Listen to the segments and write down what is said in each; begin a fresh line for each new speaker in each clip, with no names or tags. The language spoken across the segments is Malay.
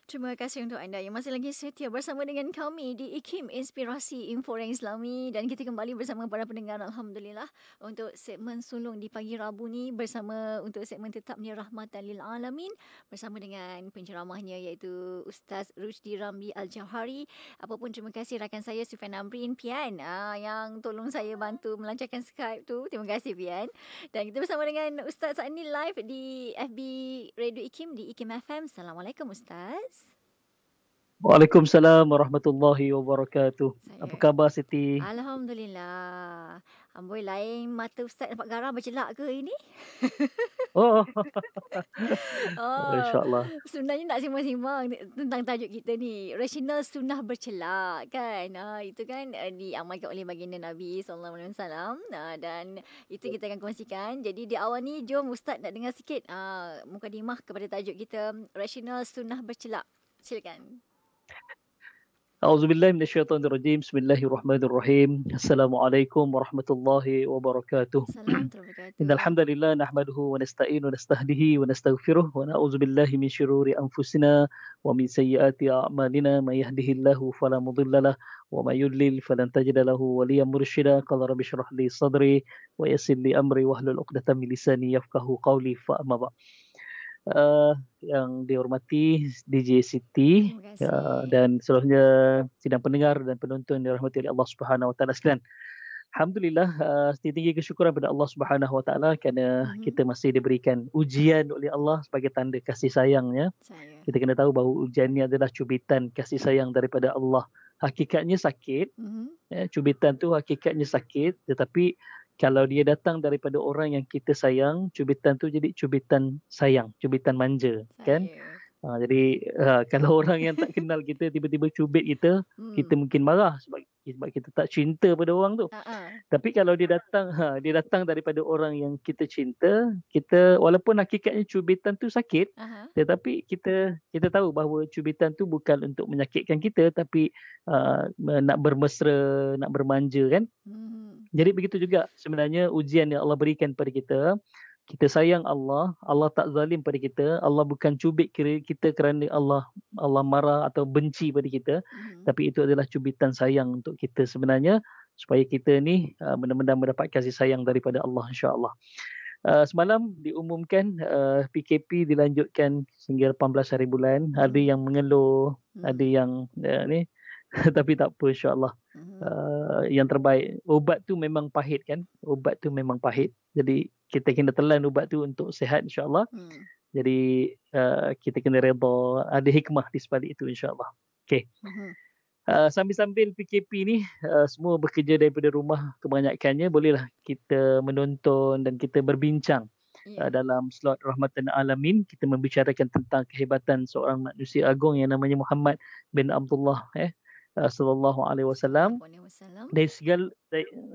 Terima kasih untuk anda yang masih lagi setia bersama dengan kami di IKIM Inspirasi Info Orang Islami, dan kita kembali bersama para pendengar Alhamdulillah untuk segmen sulung di pagi Rabu ni, bersama untuk segmen tetap ni Rahmatan Lil Alamin bersama dengan penceramahnya iaitu Ustaz Rusdi Ramli Al-Jauhari. Apapun terima kasih rakan saya Sufian Amrin Pian yang tolong saya bantu melancarkan Skype tu. Terima kasih Pian. Dan kita bersama dengan Ustaz saat ini live di FB Radio IKIM di IKIM FM. Assalamualaikum Ustaz.
Waalaikumsalam warahmatullahi wabarakatuh. Apa khabar Siti?
Alhamdulillah. Amboi, lain mata Ustaz nampak garam bercelak ke ini?
Oh,
Oh,
insyaAllah.
sebenarnya nak simbang-simbang tentang tajuk kita ni. Rasional sunnah bercelak kan. Itu kan diamalkan oleh baginda Nabi SAW. Dan itu kita akan kongsikan. Jadi di awal ni, jom Ustaz nak dengar sikit mukadimah kepada tajuk kita. Rasional sunnah bercelak. Silakan.
A'udzubillahi minasyaitonirrajim. Bismillahirrahmanirrahim. Assalamualaikum warahmatullahi wabarakatuh.
Assalamualaikum.
Innal hamdalillah nahmaduhu wa nasta'inu wa nastahdihi wa nastaghfiruh wa na'udzubillahi min syururi anfusina wa min sayyiati a'malina may yahdihillahu fala mudhillalah wa may yudlil falan tajida lahu waliyan mursyida. Qala rabbi shrah li sadri wa yassir li amri wahlul 'uqdatam min lisani yafqahu qawli. Fa amma ba'd. Yang dihormati DJ Siti dan seluruhnya sidang pendengar dan penonton yang dirahmati oleh Allah Subhanahu Wa Taala sekalian. Alhamdulillah, setinggi kesyukuran kepada Allah Subhanahu Wa Taala kerana kita masih diberikan ujian oleh Allah sebagai tanda kasih sayangnya. Kita kena tahu bahawa ujian ini adalah cubitan kasih sayang daripada Allah. Hakikatnya sakit, cubitan tu hakikatnya sakit, tetapi kalau dia datang daripada orang yang kita sayang, cubitan tu jadi cubitan sayang, cubitan manja, kan? Jadi kalau orang yang tak kenal kita tiba-tiba cubit kita, kita mungkin marah sebab kita tak cinta pada orang tu. Tapi kalau dia datang daripada orang yang kita cinta, kita walaupun hakikatnya cubitan tu sakit, tetapi kita tahu bahawa cubitan tu bukan untuk menyakitkan kita, tapi nak bermesra, nak bermanja, kan? Jadi begitu juga sebenarnya ujian yang Allah berikan pada kita. Kita sayang Allah, Allah tak zalim pada kita. Allah bukan cubit kita kerana Allah marah atau benci pada kita, tapi itu adalah cubitan sayang untuk kita sebenarnya, supaya kita ni benar-benar mendapat kasih sayang daripada Allah, insya-Allah. Semalam diumumkan PKP dilanjutkan sehingga 18 hari bulan. Ada yang mengeluh, ada yang ni tapi tak apa, insya-Allah. Yang terbaik, ubat tu memang pahit, kan? Ubat tu memang pahit. Jadi kita kena telan ubat tu untuk sihat, insya-Allah. Jadi kita kena redha, ada hikmah di sebalik itu, insya-Allah. Okey. Sambil-sambil PKP ni semua bekerja daripada rumah kebanyakannya, bolehlah kita menonton dan kita berbincang. Dalam slot Rahmatan Alamin, kita membicarakan tentang kehebatan seorang manusia agung yang namanya Muhammad bin Abdullah sallallahu alaihi wasallam,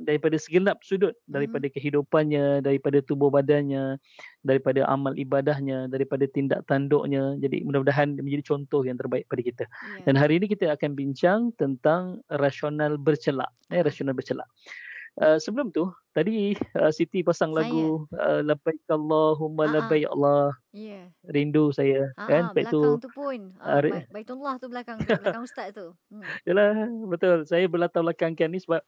daripada segenap sudut, daripada kehidupannya, daripada tubuh badannya, daripada amal ibadahnya, daripada tindak tanduknya. Jadi mudah-mudahan menjadi contoh yang terbaik pada kita. Dan hari ini kita akan bincang tentang rasional bercelak. Rasional bercelak. Sebelum tu tadi Siti pasang lagu Labbaik Allahumma labbaik Allah. Rindu saya, kan?
Belakang tu pun Baitullah tu belakang ustaz tu.
Yalah, betul. Saya berlatar belakangkan ni sebab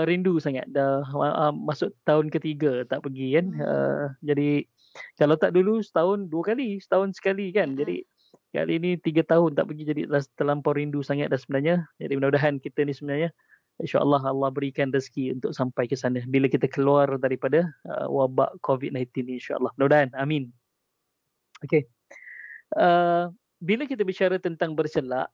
rindu sangat. Dah masuk tahun ketiga tak pergi, kan? Jadi kalau tak dulu setahun 2 kali, setahun sekali, kan? Jadi kali ni 3 tahun tak pergi, jadi terlampau rindu sangat dah sebenarnya. Jadi mudah-mudahan kita ni sebenarnya, insya-Allah Allah berikan rezeki untuk sampai ke sana bila kita keluar daripada wabak COVID-19 ni, insya-Allah. Mudah-mudahan, amin. Okey. Bila kita bicara tentang bercelak,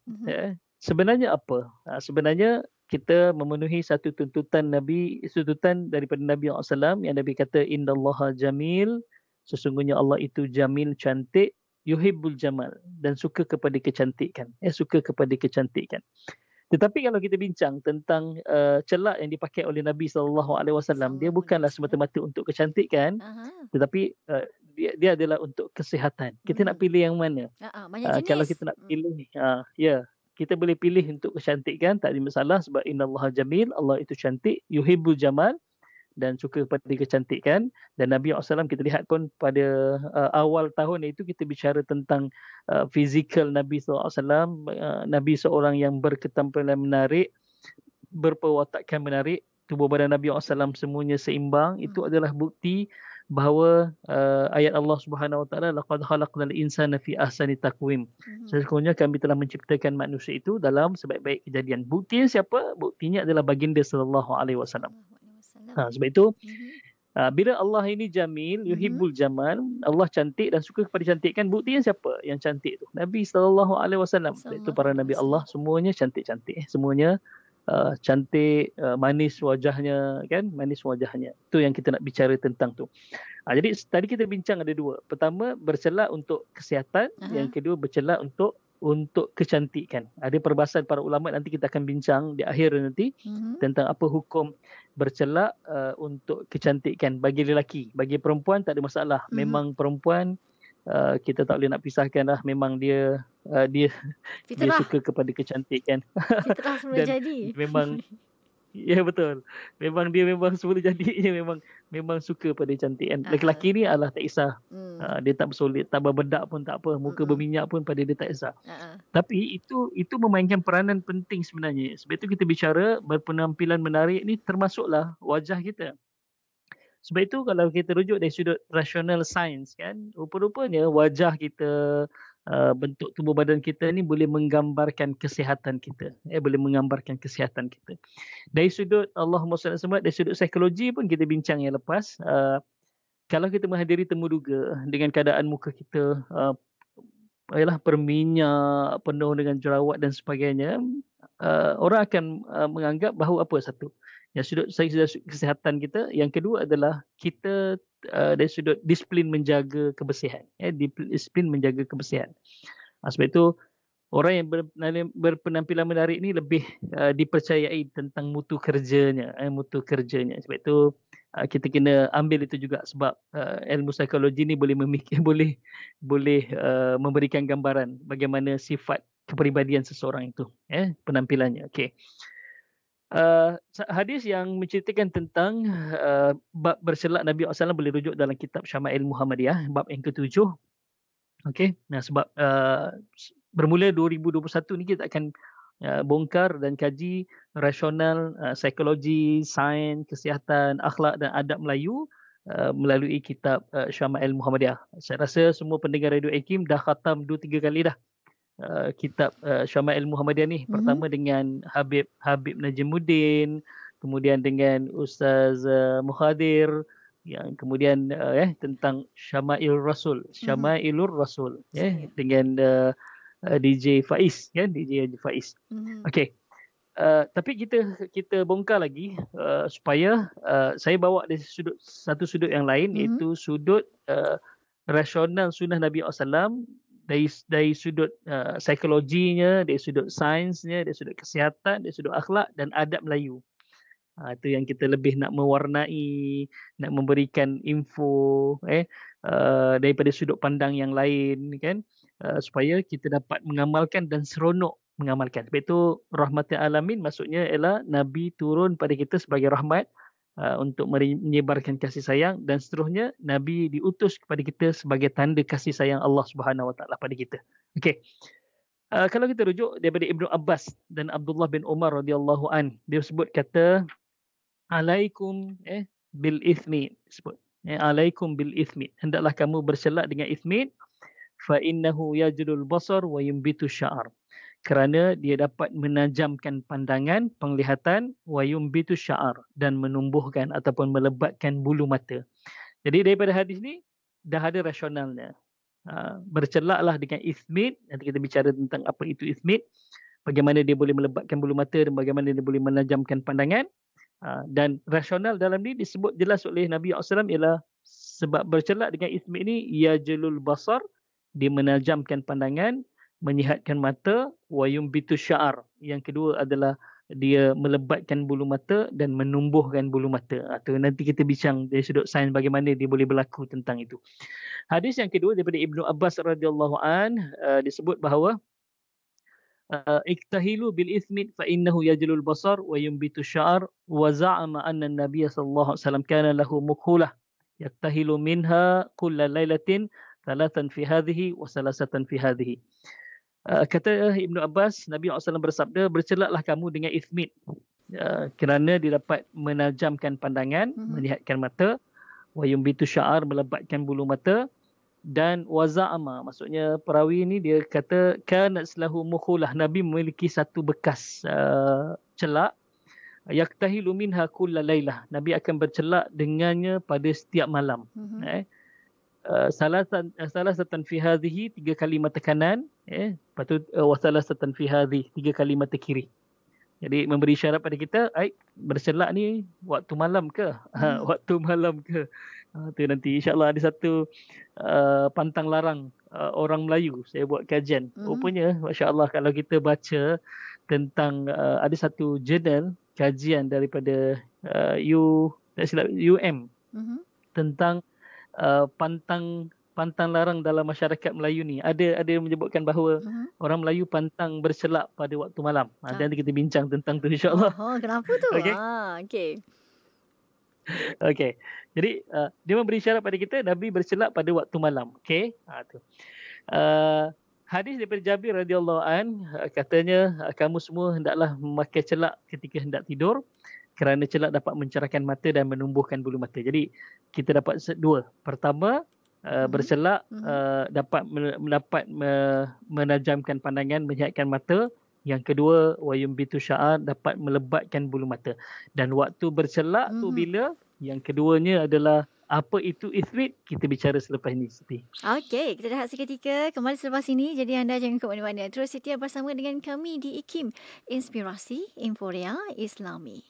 sebenarnya apa? Sebenarnya kita memenuhi satu tuntutan daripada Nabi SAW yang Nabi kata, innallaha jamil, sesungguhnya Allah itu jamil, cantik, yuhibbul jamal, dan suka kepada kecantikan. Suka kepada kecantikan. Tetapi kalau kita bincang tentang celak yang dipakai oleh Nabi SAW, dia bukanlah semata-mata untuk kecantikan, tetapi dia adalah untuk kesihatan. Kita nak pilih yang mana? Kalau kita nak pilih, kita boleh pilih untuk kecantikan, tak ada masalah, sebab innallaha jamil, Allah itu cantik, yuhibbul jamal, dan suka pada kecantikan. Dan Nabi SAW kita lihat pun pada awal tahun itu kita bicara tentang fizikal Nabi SAW. Nabi seorang yang berketampilan menarik, berperwatakan menarik, tubuh badan Nabi SAW semuanya seimbang. Itu adalah bukti bahawa ayat Allah Subhanahu Wa Taala, laqad khalaqnal insana fi ahsani taqwim. Sesungguhnya kami telah menciptakan manusia itu dalam sebaik-baik kejadian. Buktinya siapa? Buktinya adalah baginda sallallahu alaihi wasallam. Sebab itu bila Allah ini jamil, yuhibbul jamal, Allah cantik dan suka kepada cantikan. Buktinya siapa yang cantik tu? Nabi sallallahu alaihi wasallam. Itu para nabi Allah semuanya cantik-cantik. Semuanya cantik, manis wajahnya, kan? Manis wajahnya. Itu yang kita nak bicara tentang tu. Jadi tadi kita bincang ada dua. Pertama, bercelak untuk kesihatan. Yang kedua, bercelak untuk kecantikan. Ada perbahasan para ulama, nanti kita akan bincang di akhir nanti tentang apa hukum bercelak untuk kecantikan bagi lelaki. Bagi perempuan tak ada masalah. Memang perempuan kita tak boleh nak pisahkan lah. Memang dia suka kepada kecantikan.
Fitrah semula jadi.
Memang ya betul. Memang dia semula jadinya memang suka pada cantikan. Lelaki ni Allah tak kisah. Dia tak bersolek, tak berbedak pun tak apa, muka berminyak pun pada dia tak kisah. Tapi itu memainkan peranan penting sebenarnya. Sebab itu kita bicara berpenampilan menarik ni termasuklah wajah kita. Sebab itu kalau kita rujuk dari sudut rasional sains, kan, rupa-rupanya wajah kita, bentuk tubuh badan kita ni boleh menggambarkan kesihatan kita. Boleh menggambarkan kesihatan kita. Dari sudut Allahumma salli alaihi, dari sudut psikologi pun kita bincang yang lepas. Kalau kita menghadiri temu duga dengan keadaan muka kita berminyak, penuh dengan jerawat dan sebagainya, orang akan menganggap bahawa apa satu? Yang sudut kesihatan kita. Yang kedua adalah kita dari sudut disiplin menjaga kebersihan. Disiplin menjaga kebersihan. Sebab itu orang yang berpenampilan menarik ni lebih dipercayai tentang mutu kerjanya. Sebab itu kita kena ambil itu juga, sebab ilmu psikologi ni boleh memberikan gambaran bagaimana sifat kepribadian seseorang itu, penampilannya. Okey. Hadis yang menceritakan tentang bab bercelak Nabi SAW boleh rujuk dalam kitab Syama'il Muhammadiyah, bab yang ke-7. Okey. Nah, sebab bermula 2021 ni kita akan bongkar dan kaji rasional, psikologi, sains, kesihatan, akhlak dan adab Melayu melalui kitab Syama'il Muhammadiyah. Saya rasa semua pendengar Radio Akim dah khatam 2-3 kali dah kitab Syama'il Muhammadiyah ni. Pertama dengan Habib Najimuddin, kemudian dengan Ustaz Muhadir, yang kemudian tentang Syama'il Rasul, Syama'ilur Rasul, dengan DJ Faiz, kan, DJ Faiz. Okey. Tapi kita bongkar lagi supaya saya bawa dari satu sudut yang lain, iaitu sudut rasional sunnah Nabi SAW, dari sudut psikologinya, dari sudut sainsnya, dari sudut kesihatan, dari sudut akhlak dan adab Melayu. Itu yang kita lebih nak mewarnai, nak memberikan info daripada sudut pandang yang lain, kan, supaya kita dapat mengamalkan dan seronok mengamalkan. Sebab itu rahmatil alamin maksudnya ialah Nabi turun pada kita sebagai rahmat, untuk menyebarkan kasih sayang, dan seterusnya Nabi diutus kepada kita sebagai tanda kasih sayang Allah Subhanahu Wa Taala pada kita. Okey. Kalau kita rujuk daripada Ibnu Abbas dan Abdullah bin Umar radhiyallahu an, dia sebut kata alaikum bil ithmi, sebut alaikum bil ithmi, hendaklah kamu bercelak dengan ithmi, fa innahu yajlul basar wa yumbitu sya'ar, kerana dia dapat menajamkan pandangan, penglihatan, wa yumbitu sya'ar, dan menumbuhkan ataupun melebatkan bulu mata. Jadi daripada hadis ni dah ada rasionalnya. Bercelaklah dengan ithmid. Nanti kita bicara tentang apa itu ithmid, bagaimana dia boleh melebatkan bulu mata dan bagaimana dia boleh menajamkan pandangan. Dan rasional dalam ni disebut jelas oleh Nabi SAW ialah sebab bercelak dengan ithmid ni yajlul basar, dia menajamkan pandangan, menyihatkan mata, wa yumbitu sya'ar. Yang kedua adalah dia melebatkan bulu mata dan menumbuhkan bulu mata. Atau nanti kita bincang dari sudut sains bagaimana dia boleh berlaku tentang itu. Hadis yang kedua daripada Ibnu Abbas radhiyallahu an, disebut bahawa اكتهلوا بالإثم فإنه يجل البصر وينبت الشعر وزعم أن النبي صلى الله عليه وسلم كان له مكحولة يكتهل منها كل ليلة ثلاثا في هذه وثلاثة في هذه. Kata Ibnu Abbas, Nabi SAW bersabda, bercelaklah kamu dengan ismit kerana dia dapat menajamkan pandangan, melihatkan mata, wa yumbitu sya'ar, melebatkan bulu mata, dan waza'ama, maksudnya perawi ni dia kata kanat lahu mukhulah, Nabi memiliki satu bekas celak, yaktahilu minha kulla lailah, Nabi akan bercelak dengannya pada setiap malam. Salasatan fi hadhihi, 3 kali mata kanan, lepas tu wasalasatan fi hadhihi, 3 kali mata kiri. Jadi memberi syarat pada kita, bercelak ni waktu malam ke? Waktu malam ke? Tu nanti insya-Allah ada satu pantang larang orang Melayu, saya buat kajian. Rupanya masya-Allah kalau kita baca tentang ada satu jurnal kajian daripada UM tentang pantang larang dalam masyarakat Melayu ni, ada yang menyebutkan bahawa orang Melayu pantang bercelak pada waktu malam. Nanti kita bincang tentang tu insya-Allah.
Kenapa tu?
Okey. Okey. Jadi dia memberi syarat pada kita Nabi bercelak pada waktu malam. Okey. Tu. Hadis daripada Jabir radhiyallahu an, katanya kamu semua hendaklah memakai celak ketika hendak tidur, kerana celak dapat mencerahkan mata dan menumbuhkan bulu mata. Jadi kita dapat dua. Pertama, bercelak dapat menajamkan pandangan, menyihatkan mata. Yang kedua, wayumbitu sya'ar, dapat melebatkan bulu mata. Dan waktu bercelak tu bila? Yang keduanya adalah apa itu ithrit, kita bicara selepas ini, Siti.
Okey, kita rehat seketika, kembali selepas ini. Jadi anda jangan ke mana-mana. Terus setia bersama dengan kami di IKIM, Inspirasi Inforea Islami.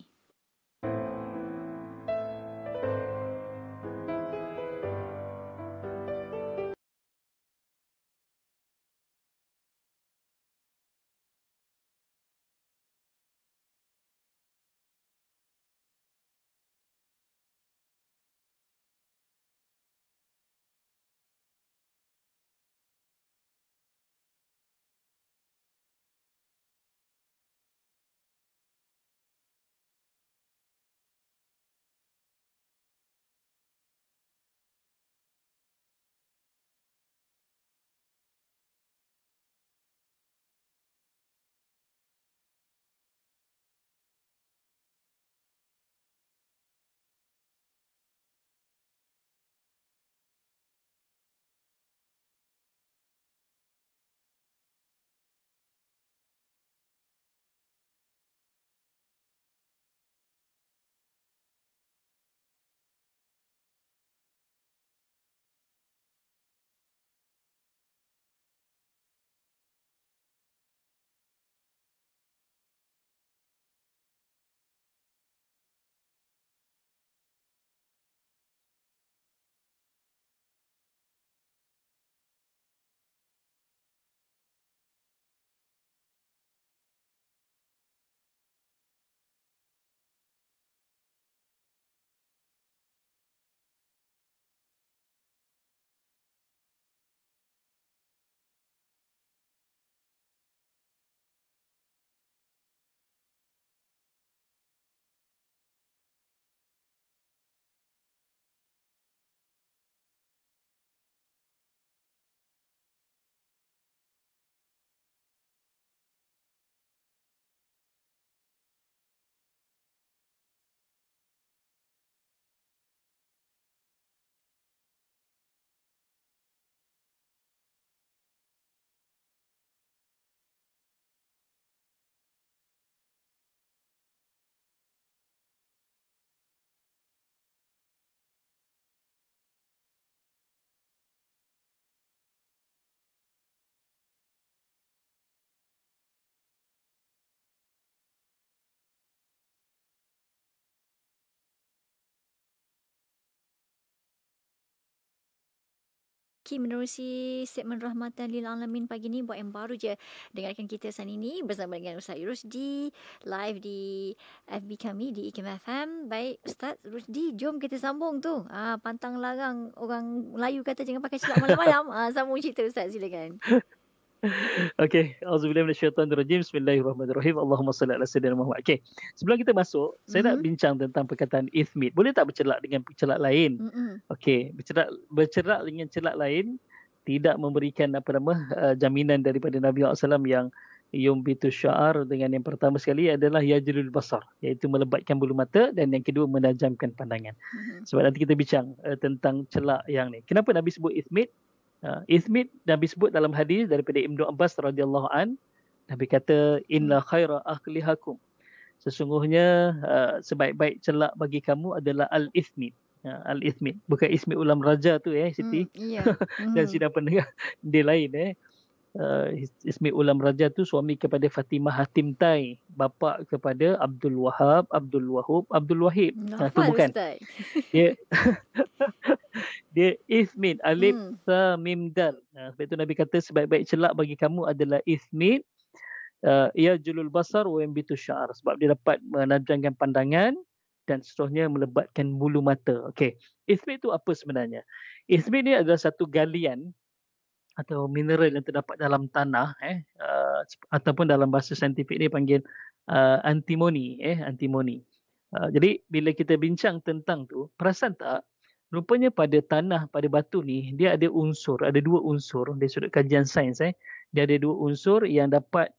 Menerusi segmen Rahmatan Lil Alamin pagi ni. Buat yang baru je dengarkan kita saat ini bersama dengan Ustaz Rusdi live di FB kami di IKIM FM. Baik Ustaz Rusdi, jom kita sambung tu. Pantang larang orang Melayu kata jangan pakai celak malam-malam. Sambung cerita Ustaz, silakan.
Okey, auzubillahi minasyaitonirrajim. Bismillahirrahmanirrahim. Allahumma salli ala sayyidina Muhammad. Okey, sebelum kita masuk, saya nak bincang tentang perkataan ithmit. Boleh tak bercelak dengan celak lain? Okey, bercelak dengan celak lain tidak memberikan jaminan daripada Nabi SAW yang yumbitu sya'ar. Dengan yang pertama sekali adalah yajlul basar, iaitu melebatkan bulu mata, dan yang kedua menajamkan pandangan. Sebab nanti kita bincang tentang celak yang ni. Kenapa Nabi sebut ithmit? Ithmit Nabi sebut dalam hadis daripada Ibnu Abbas radhiyallahu an. Nabi kata inna khaira akhlihakum, sesungguhnya sebaik-baik celak bagi kamu adalah al-ithmit. Al-ithmit, bukan ismit ulam raja tu Siti. Dan sidang pendengar dia lain Ismit ulam raja tu suami kepada Fatimah Hatim Tai, bapa kepada Abdul Wahab, Abdul Wahub, Abdul Wahib. Tu bukan. Dia dia ismit alif sa mim dal. Sebab itu Nabi kata sebaik-baik celak bagi kamu adalah ismit ia julul basar wa yambitu sya'ar, sebab dia dapat menajamkan pandangan dan seterusnya melebatkan bulu mata. Okey. Ismit itu apa sebenarnya? Ismit ni adalah satu galian atau mineral yang terdapat dalam tanah ataupun dalam bahasa saintifik ni panggil antimoni antimoni. Jadi bila kita bincang tentang tu, perasan tak rupanya pada tanah, pada batu ni dia ada unsur, ada dua unsur dari sudut kajian sains dia ada dua unsur yang dapat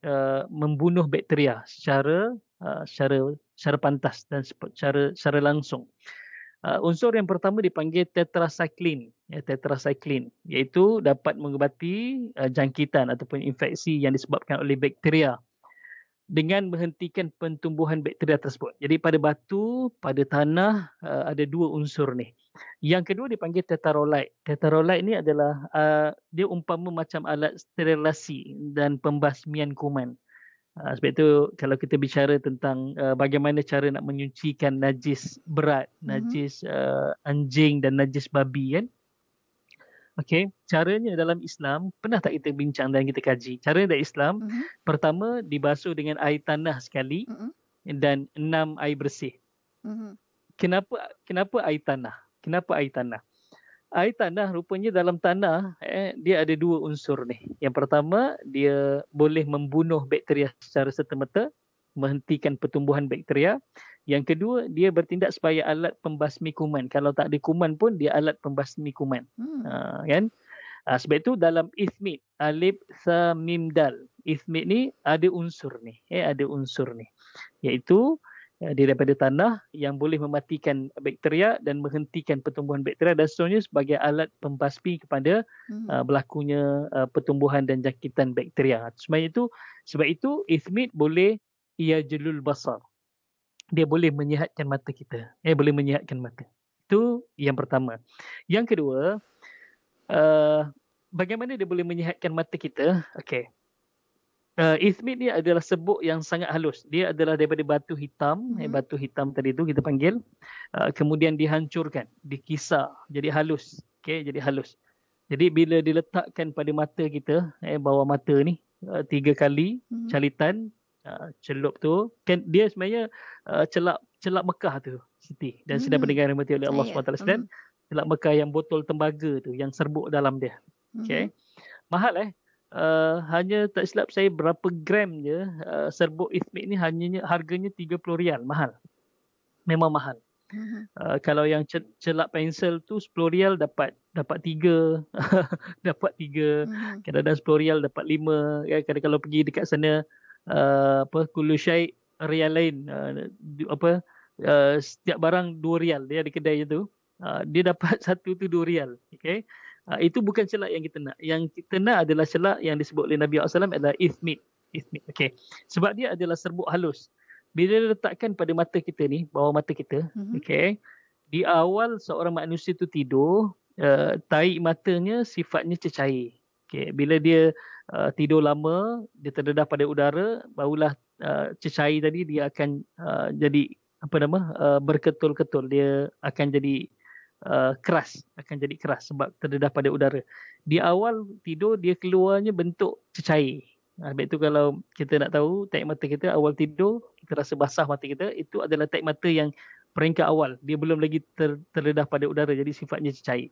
membunuh bakteria secara pantas dan secara langsung. Unsur yang pertama dipanggil tetracycline, iaitu dapat mengubati jangkitan ataupun infeksi yang disebabkan oleh bakteria dengan menghentikan pertumbuhan bakteria tersebut. Jadi pada batu, pada tanah ada dua unsur ni. Yang kedua dipanggil tetarolite. Tetarolite ni adalah dia umpama macam alat sterilasi dan pembasmian kuman. Sebab itu kalau kita bicara tentang bagaimana cara nak menyucikan najis berat, najis anjing dan najis babi kan. Okey, caranya dalam Islam pernah tak kita bincang dan kita kaji? Cara dalam Islam pertama dibasuh dengan air tanah sekali dan 6 air bersih. Kenapa air tanah? Kenapa air tanah? Air tanah rupanya dalam tanah dia ada dua unsur ni. Yang pertama, dia boleh membunuh bakteria secara serta-merta, menghentikan pertumbuhan bakteria. Yang kedua, dia bertindak sebagai alat pembasmi kuman. Kalau tak ada kuman pun dia alat pembasmi kuman. Kan? Sebab itu dalam ithmit, alif sa mim dal, ithmit ni ada unsur ni, ada unsur ni. Iaitu dia daripada tanah yang boleh mematikan bakteria dan menghentikan pertumbuhan bakteria dan seterusnya sebagai alat pembasmi kepada berlakunya pertumbuhan dan jangkitan bakteria. Sebab itu ithmit boleh yajlul basar. Dia boleh menyihatkan mata kita. Boleh menyihatkan mata. Itu yang pertama. Yang kedua, bagaimana dia boleh menyihatkan mata kita? Okey. Ithmit ni adalah serbuk yang sangat halus. Dia adalah daripada batu hitam. Batu hitam tadi tu kita panggil. Kemudian dihancurkan, dikisar jadi halus. Okey, jadi halus. Jadi bila diletakkan pada mata kita, bawah mata ni 3 kali calitan, celup tu kan dia sebenarnya celak Mekah tu Siti dan sedang pendengar rahmati oleh Allah SWT sekalian. Celak Mekah yang botol tembaga tu, yang serbuk dalam dia. Okey. Mahal hanya tak silap saya berapa gram je serbuk ithmit ni harganya RM30. Mahal. Memang mahal. Kalau yang celak pensel tu RM10 dapat 3 dapat 3. Kadang-kadang RM10 dapat 5 kan. Kadang kalau pergi dekat sana kullu syai' rial lain, setiap barang RM2 dia ada kedai tu. Dia dapat satu tu RM2. Okey. Itu bukan celak yang kita nak. Yang kita nak adalah celak yang disebut oleh Nabi SAW adalah ithmit. Okey. Sebab dia adalah serbuk halus. Bila diletakkan pada mata kita ni, bawah mata kita, okey. Di awal seorang manusia tu tidur, tahi matanya sifatnya cecair. Okey, bila dia tidur lama, dia terdedah pada udara, barulah cecair tadi dia akan jadi berketul-ketul. Dia akan jadi keras, sebab terdedah pada udara. Di awal tidur dia keluarnya bentuk cecair. Sebab itu kalau kita nak tahu tahi mata kita awal tidur, kita rasa basah mata kita, itu adalah tahi mata yang peringkat awal. Dia belum lagi terdedah pada udara, jadi sifatnya cecair.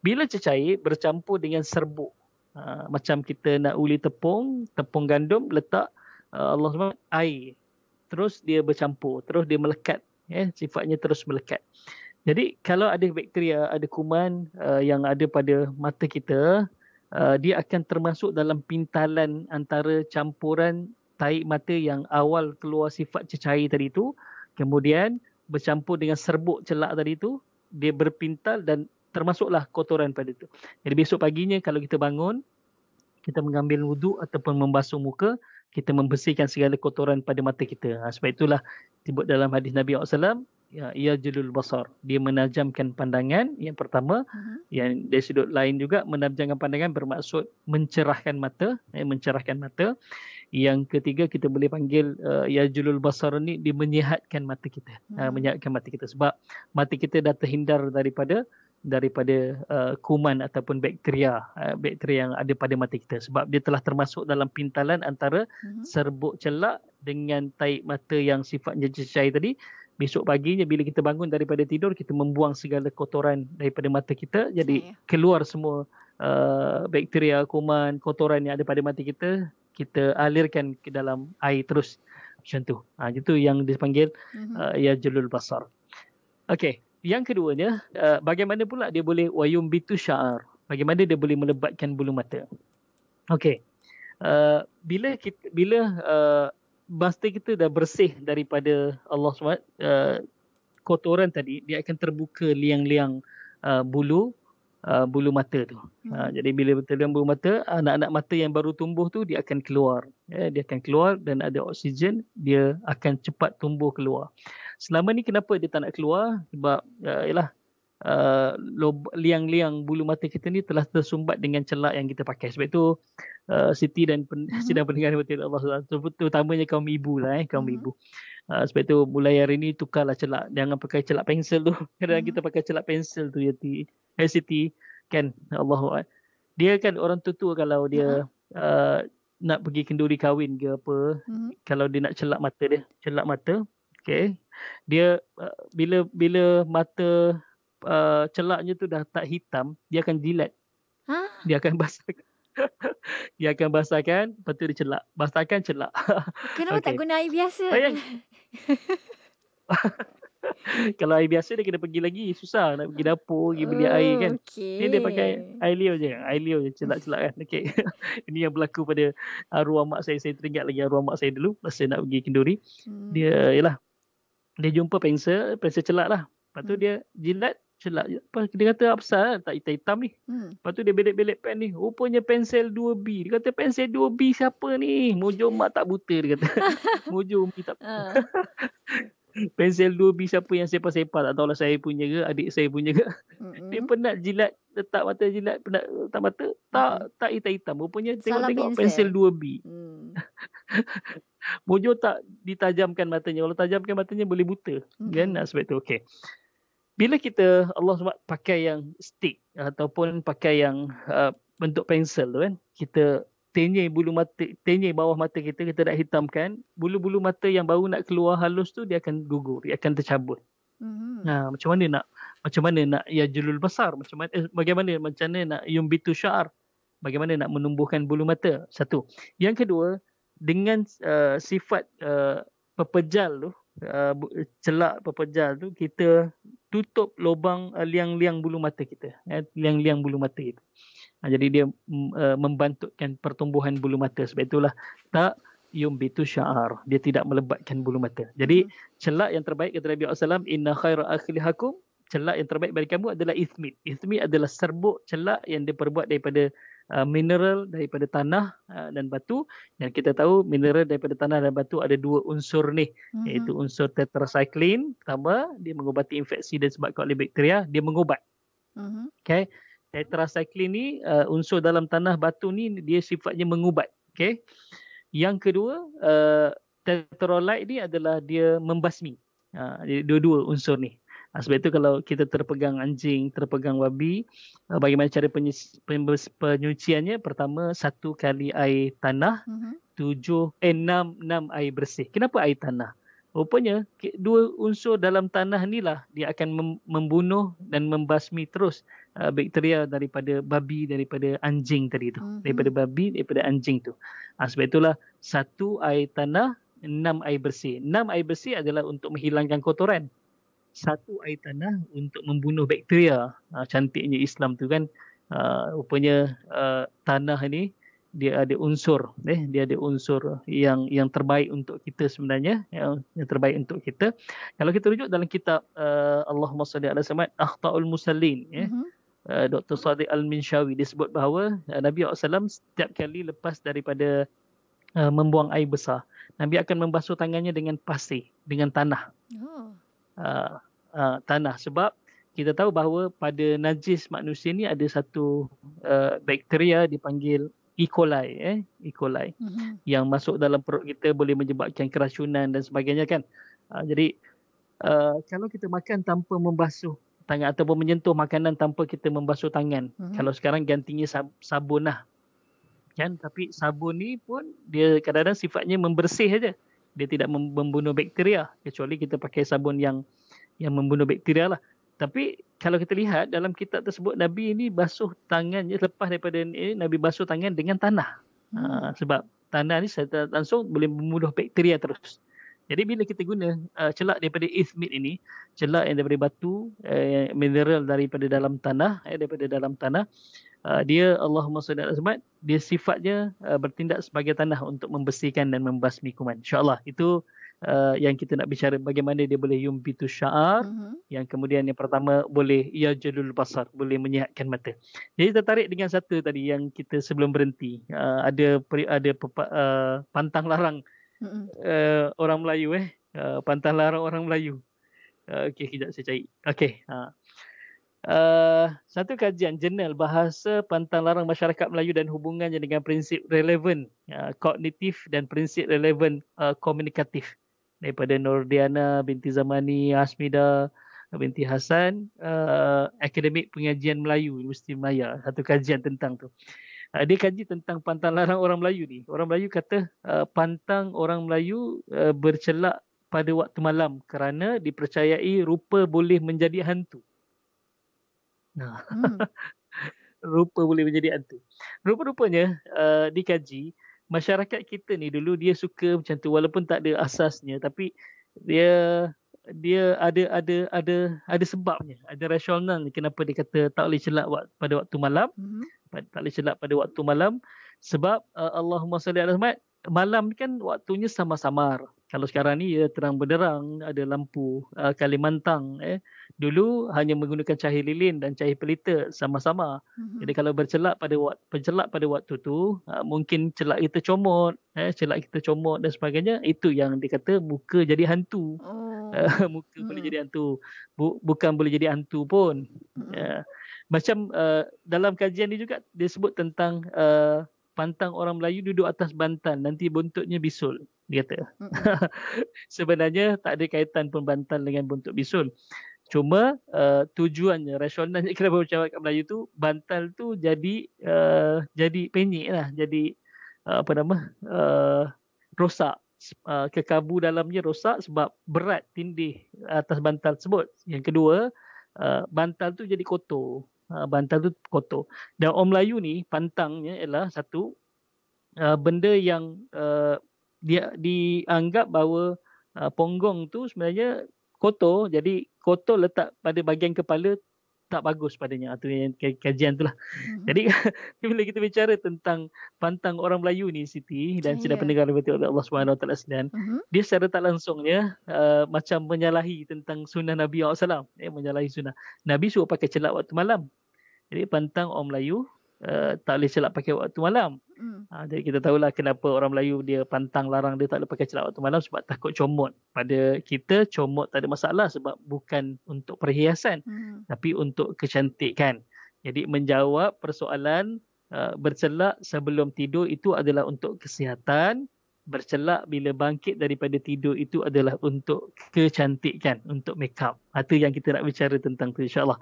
Bila cecair bercampur dengan serbuk, Macam kita nak uli tepung gandum, letak Allah SWT air. Terus dia bercampur, terus dia melekat. Sifatnya terus melekat. Jadi kalau ada bakteria, ada kuman yang ada pada mata kita, dia akan termasuk dalam pintalan antara campuran tahi mata yang awal keluar sifat cecair tadi itu, kemudian bercampur dengan serbuk celak tadi itu, dia berpintal dan termasuklah kotoran pada itu. Jadi besok paginya kalau kita bangun, kita mengambil wuduk ataupun membasuh muka, kita membersihkan segala kotoran pada mata kita. Sebab itulah disebut dalam hadis Nabi SAW, ia julul basar. Dia menajamkan pandangan, yang pertama. Yang dari sudut lain juga, menajamkan pandangan bermaksud mencerahkan mata. Mencerahkan mata. Yang ketiga, kita boleh panggil ia julul basar ni, dia menyihatkan mata kita. Menyihatkan mata kita. Sebab mata kita dah terhindar daripada kuman ataupun bakteria yang ada pada mata kita, sebab dia telah termasuk dalam pintalan antara serbuk celak dengan tahi mata yang sifatnya cecair tadi. Besok paginya bila kita bangun daripada tidur, kita membuang segala kotoran daripada mata kita, jadi keluar semua bakteria, kuman, kotoran yang ada pada mata kita, kita alirkan ke dalam air terus macam tu. Itu yang dipanggil ya julul basar. Okey. Yang keduanya, bagaimana pula dia boleh wayumbitu sya'ar? Bagaimana dia boleh melebatkan bulu mata? Okey. Bila mata kita dah bersih daripada Allah SWT, kotoran tadi, dia akan terbuka liang-liang bulu mata tu. Jadi bila terliang bulu mata, anak-anak mata yang baru tumbuh tu dia akan keluar. Dia akan keluar dan ada oksigen, dia akan cepat tumbuh keluar. Selama ni kenapa dia tak nak keluar? Sebab liang-liang bulu mata kita ni telah tersumbat dengan celak yang kita pakai. Sebab itu Siti dan sidang pendengar Allah, terutamanya kaum ibu lah, kaum ibu. Sebab itu mulai hari ni tukarlah celak. Jangan pakai celak pensel tu. Kadang-kadang kita pakai celak pensel tu Siti kan. Allah. Dia kan orang tua kalau dia nak pergi kenduri kahwin ke apa, kalau dia nak celak mata, okey. Dia bila mata celaknya tu dah tak hitam, dia akan jilat. Dia akan basahkan. Dia akan basahkan, lepas tu dia celak. Basahkan, celak.
Kenapa tak guna air biasa?
Kalau air biasa dia kena pergi lagi, susah nak pergi dapur, pergi beli air kan. Ni dia pakai air liur je, celak-celak kan. Okey. Ini yang berlaku pada arwah mak saya. Saya teringat lagi arwah mak saya dulu masa nak pergi kenduri. Dia jumpa pensel celak lah. Lepas tu dia jilat celak. Dia kata apa pasal tak hitam-hitam ni. Lepas tu dia belik-belik pen ni. Rupanya pensel 2B. Dia kata pensel 2B siapa ni? Mujur mak tak buta dia kata. Mujur umi tak buta. Pensel 2B siapa yang sepa-sepa, tak tahulah saya punya ke, adik saya punya ke. Dia penat jilat, letak mata jilat, penat letak mata, tak hitam-hitam. Rupanya tengok pensel 2B. Mujur tak ditajamkan matanya. Kalau tajamkan matanya boleh buta. Kan? Sebab itu okey. Bila kita Allah SWT pakai yang stick ataupun pakai yang bentuk pensel tu kan, kita tenyai bawah mata kita nak hitamkan, bulu-bulu mata yang baru nak keluar halus tu dia akan gugur, dia akan tercabut. Macam mana nak ya julul basar, bagaimana nak yumbitu sya'ar, bagaimana nak menumbuhkan bulu mata? Satu. Yang kedua, dengan sifat pepejal tu, celak pepejal tu, kita tutup lubang liang-liang bulu mata kita, liang-liang bulu mata itu. Jadi dia membantutkan pertumbuhan bulu mata. Sebab itulah tak yumbitu sya'ar, dia tidak melebatkan bulu mata. Jadi celak yang terbaik kata Nabi SAW, inna khaira akhlihakum, celak yang terbaik bagi kamu adalah ithmid. Ithmid adalah serbuk celak yang diperbuat daripada mineral, daripada tanah dan batu. Dan kita tahu mineral daripada tanah dan batu ada dua unsur ni, iaitu unsur tetracycline. Pertama, dia mengubati infeksi dan disebabkan oleh bakteria, dia mengubat. Okay. Tetracycline ni unsur dalam tanah batu ni dia sifatnya mengubat. Okay. Yang kedua, tetralite ni adalah dia membasmi. Dua-dua unsur ni. Sebab itu kalau kita terpegang anjing, terpegang babi, bagaimana cara penyuciannya? Pertama, 1 kali air tanah, 6 air bersih. Kenapa air tanah? Rupanya dua unsur dalam tanah inilah dia akan membunuh dan membasmi terus bakteria daripada babi, daripada anjing tadi tu. Daripada babi, daripada anjing tu. Sebab itulah 1 air tanah, 6 air bersih. 6 air bersih adalah untuk menghilangkan kotoran. 1 air tanah untuk membunuh bakteria. Cantiknya Islam tu kan. Rupanya tanah ni dia ada unsur, dia ada unsur yang terbaik untuk kita sebenarnya, yang terbaik untuk kita. Kalau kita rujuk dalam kitab Allahumma salli ala Muhammad, Akhtaul Musallin, Dr. Sadiq Al-Minshawi, dia sebut bahawa Nabi SAW setiap kali lepas daripada membuang air besar, Nabi akan membasuh tangannya dengan pasir, dengan tanah. Tanah, sebab kita tahu bahawa pada najis manusia ni ada satu bakteria dipanggil E. coli, E. coli, yang masuk dalam perut kita boleh menyebabkan keracunan dan sebagainya kan. Jadi kalau kita makan tanpa membasuh tangan ataupun menyentuh makanan tanpa kita membasuh tangan, kalau sekarang gantinya sabun lah kan. Tapi sabun ni pun dia kadang-kadang sifatnya membersih saja, dia tidak membunuh bakteria, kecuali kita pakai sabun yang membunuh bakteria lah. Tapi kalau kita lihat dalam kitab tersebut, Nabi ini basuh tangannya, lepas daripada ini Nabi basuh tangan dengan tanah. Sebab tanah ni secara langsung boleh membunuh bakteria terus. Jadi bila kita guna celak daripada ithmit ini, celak yang daripada batu, mineral daripada dalam tanah, dia Allahumma salli ala Muhammad, dia sifatnya bertindak sebagai tanah untuk membersihkan dan membasmi kuman. InsyaAllah itu yang kita nak bicara, bagaimana dia boleh yumbitu sya'ar, yang kemudian yang pertama boleh yajlul basar, boleh menyihatkan mata. Jadi tertarik dengan satu tadi yang kita sebelum berhenti, ada pantang larang orang Melayu, pantang larang orang Melayu. Okey, kejap saya cari. Okey, satu kajian jurnal bahasa pantang larang masyarakat Melayu dan hubungannya dengan prinsip relevan kognitif dan prinsip relevan komunikatif, daripada Nordiana binti Zamani Hasmida binti Hasan, Akademik Pengajian Melayu Universiti Malaya, satu kajian tentang tu. Dia kaji tentang pantang larang orang Melayu ni. Orang Melayu kata pantang orang Melayu bercelak pada waktu malam kerana dipercayai rupa boleh menjadi hantu. Rupa boleh menjadi hantu. Rupa-rupanya dikaji, masyarakat kita ni dulu dia suka macam tu, walaupun tak ada asasnya, tapi dia ada sebabnya, ada rasional kenapa dia kata tak boleh celak pada waktu malam. Tak boleh celak pada waktu malam sebab Allahumma salli ala Muhammad, malam kan waktunya samar-samar. Kalau sekarang ni ya terang benderang, ada lampu Kalimantan. Dulu hanya menggunakan cahaya lilin dan cahaya pelita sama-sama. Jadi kalau bercelak pada waktu tu, mungkin celak kita comot, dan sebagainya. Itu yang dikata muka jadi hantu. Muka boleh jadi hantu. Bukan boleh jadi hantu pun. Macam dalam kajian ni juga dia sebut tentang pantang orang Melayu duduk atas bantal, nanti buntutnya bisul, dia kata. Sebenarnya tak ada kaitan pun bantal dengan buntut bisul. Cuma tujuannya, rasionalnya kenapa masyarakat Melayu tu, bantal tu jadi penyek lah, jadi rosak. Kekabu dalamnya rosak sebab berat tindih atas bantal tersebut. Yang kedua, bantal tu jadi kotor. Dan orang Melayu ni pantangnya ialah satu benda yang dia dianggap bahawa ponggong tu sebenarnya kotor, jadi kotor letak pada bahagian kepala tak bagus padanya. Itu yang kajian tu lah. Jadi bila kita bicara tentang pantang orang Melayu ni, Siti dan sidang pendengar oleh Allah SWT sekalian, dia secara tak langsungnya macam menyalahi tentang sunnah Nabi SAW. Menyalahi sunnah. Nabi suruh pakai celak waktu malam. Jadi pantang orang Melayu tak boleh celak pakai waktu malam. Jadi kita tahulah kenapa orang Melayu dia pantang larang dia tak boleh pakai celak waktu malam, sebab takut comot. Pada kita comot tak ada masalah sebab bukan untuk perhiasan, tapi untuk kecantikan. Jadi menjawab persoalan bercelak sebelum tidur itu adalah untuk kesihatan. Bercelak bila bangkit daripada tidur itu adalah untuk kecantikan, untuk make up. Itu yang kita nak bicara tentang tu, insya-Allah.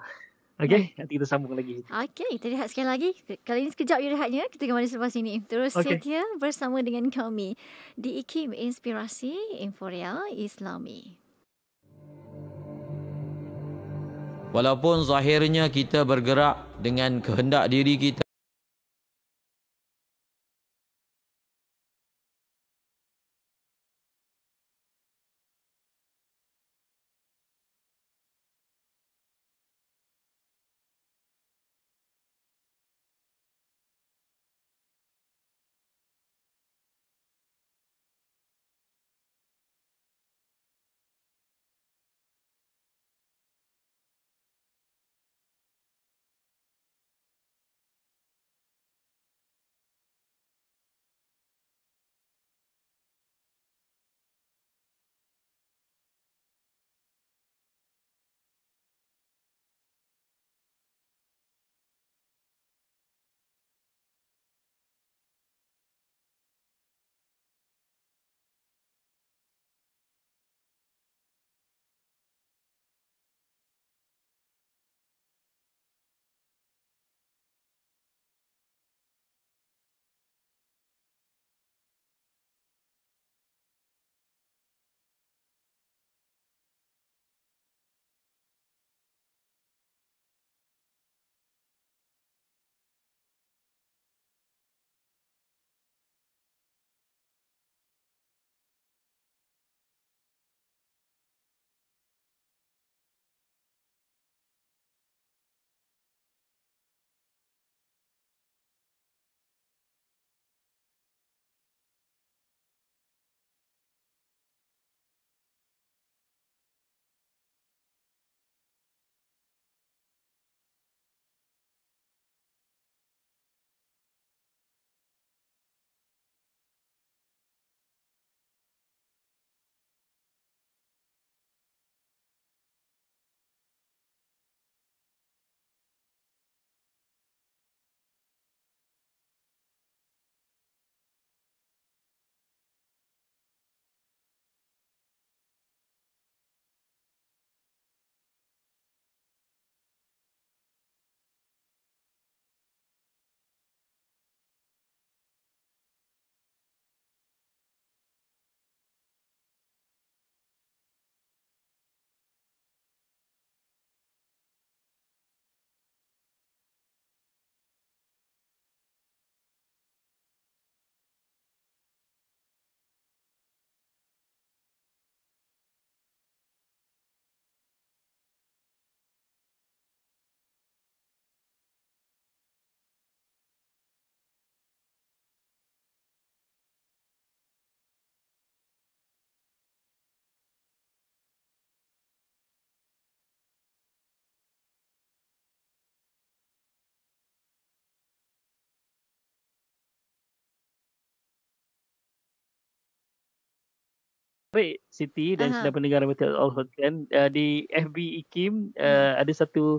Okey, nanti kita sambung lagi.
Okey, kita rehat sekali lagi. Kali ini sekejap je rehatnya. Kita kembali selepas ini. Terus setia bersama dengan kami di IKIM Inspirasi Inforia Islami.
Walaupun zahirnya kita bergerak dengan kehendak diri kita,
Baik, Siti dan
Aha.
sedang pendengar Betul Allah kan, di FB IKIM
Hmm.
ada satu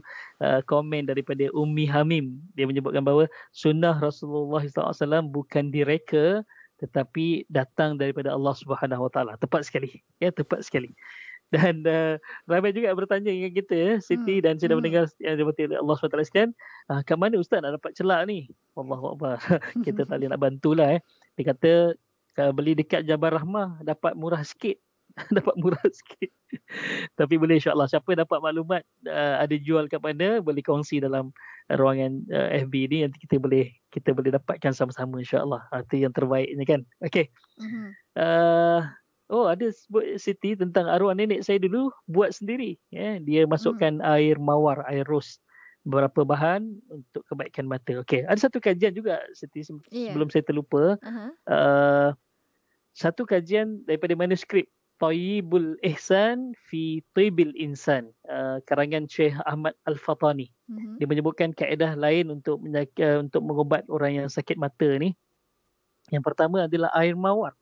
komen daripada Ummi Hamim. Dia menyebutkan bahawa sunnah Rasulullah SAW bukan direka tetapi datang daripada Allah Subhanahu Wa Taala. Tepat sekali. Ya, tepat sekali. Dan ramai juga bertanya dengan kita ya, Siti dan sedang mendengar yang dirahmati oleh Allah SWT sekalian, kat mana ustaz nak dapat celak ni? Allahu Akbar. Kita tak boleh nak bantulah. Dia kata beli dekat Jabal Rahmah dapat murah sikit. Dapat murah sikit. Tapi boleh insya-Allah siapa dapat maklumat ada jual kat mana boleh kongsi dalam ruangan FB ni, nanti kita boleh dapatkan sama-sama insya-Allah. Itu yang terbaiknya kan. Okey. Ada sebut Siti tentang arwah nenek saya dulu buat sendiri. Dia masukkan air mawar, air ros, beberapa bahan untuk kebaikan mata. Okey, ada satu kajian juga Siti sebelum saya terlupa. Satu kajian daripada manuskrip Thayyibul Ihsan fi Tibil Insan, karangan Syekh Ahmad Al-Fatani. Dia menyebutkan kaedah lain untuk mengubat orang yang sakit mata ni. Yang pertama adalah air mawar.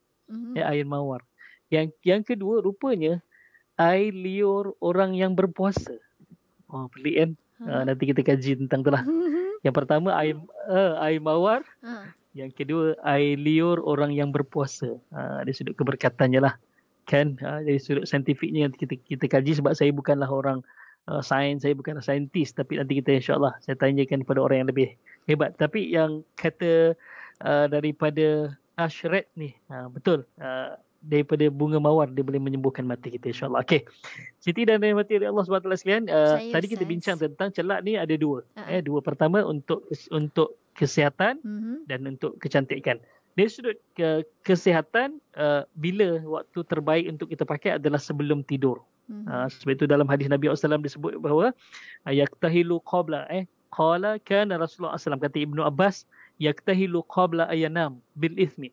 Air mawar. Yang kedua rupanya air liur orang yang berpuasa. Pelik kan? Nanti kita kaji tentang tu lah. Yang pertama air mawar. Yang kedua air liur orang yang berpuasa. Dari sudut keberkatannya lah. Kan? Dari sudut saintifiknya nanti kita kaji, sebab saya bukanlah orang sains, saya bukanlah saintis, tapi nanti kita insya-Allah saya tanyakan kepada orang yang lebih hebat. Tapi yang kata daripada Ashred ni, betul. daripada bunga mawar, dia boleh menyembuhkan mata kita, insyaAllah. Okey. Siti dan rahmati Allah SWT sekalian, tadi kita bincang tentang celak ni ada dua. Dua. Pertama untuk kesihatan dan untuk kecantikan. Dari sudut kesihatan, bila waktu terbaik untuk kita pakai adalah sebelum tidur. Sebab itu dalam hadis Nabi SAW disebut bahawa yaktahilu qabla qala kana Rasulullah SAW, kata Ibnu Abbas, yaktahilu qabla ayanam bil ithmi.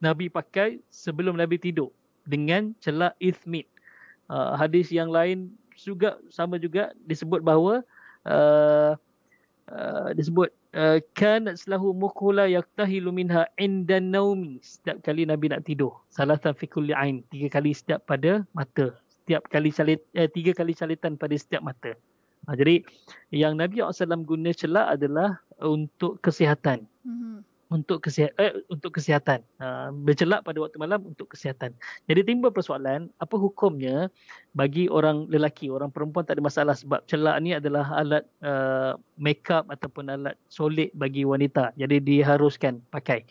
Nabi pakai sebelum Nabi tidur dengan celak ithmit. Hadis yang lain juga sama juga disebut bahawa disebut kanat lahu mukhula yaktahilu minha inda naumi. Setiap kali Nabi nak tidur, salatan fi kulli ain, 3 kali setiap pada mata. Setiap kali 3 kali salitan pada setiap mata. Jadi yang Nabi SAW guna celak adalah untuk kesihatan. Untuk kesihatan. Bercelak pada waktu malam untuk kesihatan. Jadi timbul persoalan, apa hukumnya bagi orang lelaki, orang perempuan tak ada masalah, sebab celak ni adalah alat makeup ataupun alat solid bagi wanita. Jadi diharuskan pakai.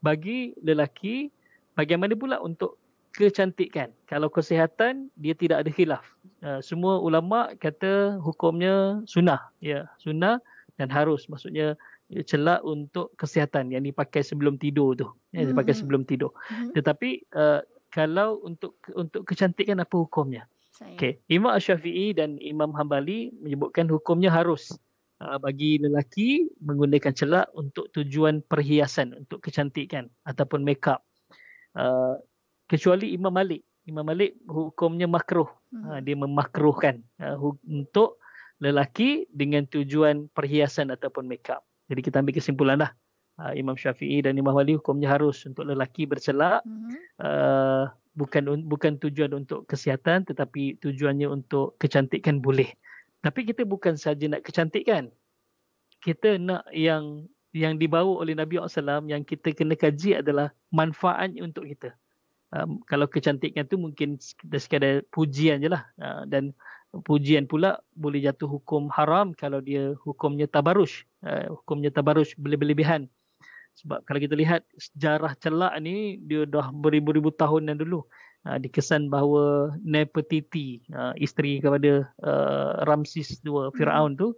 Bagi lelaki, bagaimana pula untuk kecantikan? Kalau kesihatan, dia tidak ada khilaf. Semua ulama kata hukumnya sunnah. Ya, sunnah dan harus. Maksudnya celak untuk kesihatan yang dipakai sebelum tidur tu, yang dipakai sebelum tidur. Tetapi kalau untuk kecantikan, apa hukumnya? Okay. Imam Syafi'i dan Imam Hambali menyebutkan hukumnya harus bagi lelaki menggunakan celak untuk tujuan perhiasan, untuk kecantikan ataupun make up. Kecuali Imam Malik. Imam Malik hukumnya makruh. Dia memakruhkan untuk lelaki dengan tujuan perhiasan ataupun make up. Jadi kita ambil kesimpulan lah. Imam Syafi'i dan Imam Wali hukumnya harus untuk lelaki bercelak. Bukan tujuan untuk kesihatan, tetapi tujuannya untuk kecantikan boleh. Tapi kita bukan saja nak kecantikan. Kita nak yang dibawa oleh Nabi SAW, yang kita kena kaji adalah manfaatnya untuk kita. Kalau kecantikan tu mungkin sekadar pujian je lah. Dan pujian pula boleh jatuh hukum haram kalau dia hukumnya tabarush. Hukumnya tabarush berlebihan. Sebab kalau kita lihat sejarah celak ni, dia dah beribu-ribu tahun yang dulu. Dikesan bahawa Nefertiti, isteri kepada Ramses II, Firaun tu,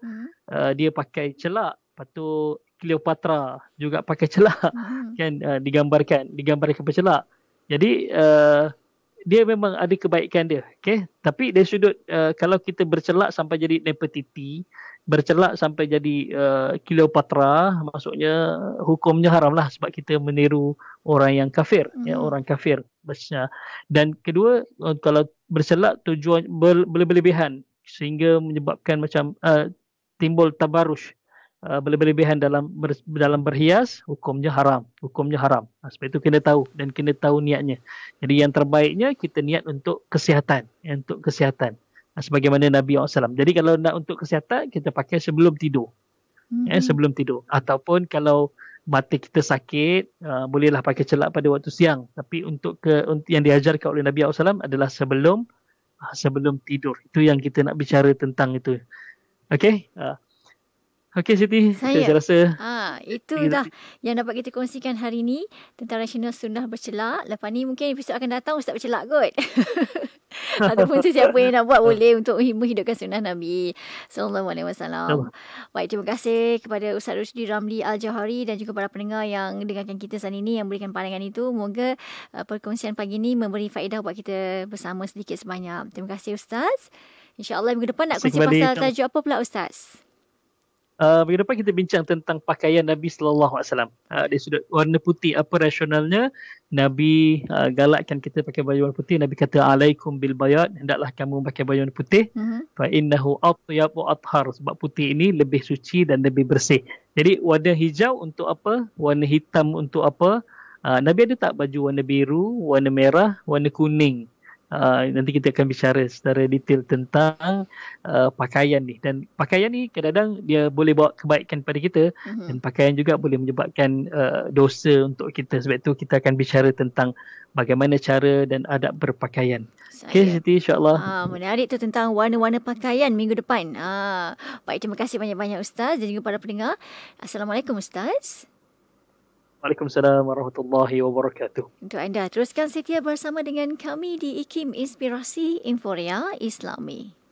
dia pakai celak. Lepas tu Cleopatra juga pakai celak. Kan, digambarkan bercelak. Jadi dia memang ada kebaikan dia, okay? Tapi dari sudut kalau kita bercelak sampai jadi Nefertiti, bercelak sampai jadi Cleopatra, maksudnya hukumnya haram lah, sebab kita meniru orang yang kafir, ya, orang kafir. Dan kedua, kalau bercelak tujuan berlebihan sehingga menyebabkan macam timbul tabarush, berlebihan dalam berhias, hukumnya haram. Sebab itu kena tahu dan kena tahu niatnya. Jadi yang terbaiknya kita niat untuk kesihatan, sebagaimana Nabi SAW. Jadi kalau nak untuk kesihatan, kita pakai sebelum tidur. Sebelum tidur. Ataupun kalau mata kita sakit, bolehlah pakai celak pada waktu siang. Tapi untuk yang diajarkan oleh Nabi SAW adalah sebelum tidur. Itu yang kita nak bicara tentang itu. Okey. Okey Siti, saya rasa
itu dah yang dapat kita kongsikan hari ni tentang rasional sunnah bercelak. Lepas ni mungkin episod akan datang Ustaz bercelak kot. Ataupun sesiapa yang nak buat boleh untuk menghidupkan sunnah Nabi SAW. Baik, terima kasih kepada Ustaz Rusdi Ramli Al-Jauhari dan juga para pendengar yang dengarkan kita saat ini, yang berikan pandangan itu. Moga perkongsian pagi ini memberi faedah buat kita bersama sedikit sebanyak. Terima kasih Ustaz. InsyaAllah minggu depan nak kongsi pasal tajuk apa pula Ustaz?
Minggu depan kita bincang tentang pakaian Nabi SAW. Dari sudut warna putih, apa rasionalnya Nabi galakkan kita pakai baju warna putih. Nabi kata alaikum bil bayad, hendaklah kamu pakai baju warna putih. Fa innahu atyab wa athhar, sebab putih ini lebih suci dan lebih bersih. Jadi warna hijau untuk apa? Warna hitam untuk apa? Nabi ada tak baju warna biru, warna merah, warna kuning? Nanti kita akan bicara secara detail tentang pakaian ni. Dan pakaian ni kadang-kadang dia boleh bawa kebaikan pada kita, dan pakaian juga boleh menyebabkan dosa untuk kita. Sebab itu kita akan bicara tentang bagaimana cara dan adab berpakaian. Okey Siti, insyaAllah.
Menarik tu tentang warna-warna pakaian minggu depan. Baik, terima kasih banyak-banyak Ustaz dan juga para pendengar. Assalamualaikum Ustaz.
Waalaikumsalam warahmatullahi wabarakatuh.
Untuk anda teruskan setia bersama dengan kami di IKIM Inspirasi Inforia Islami.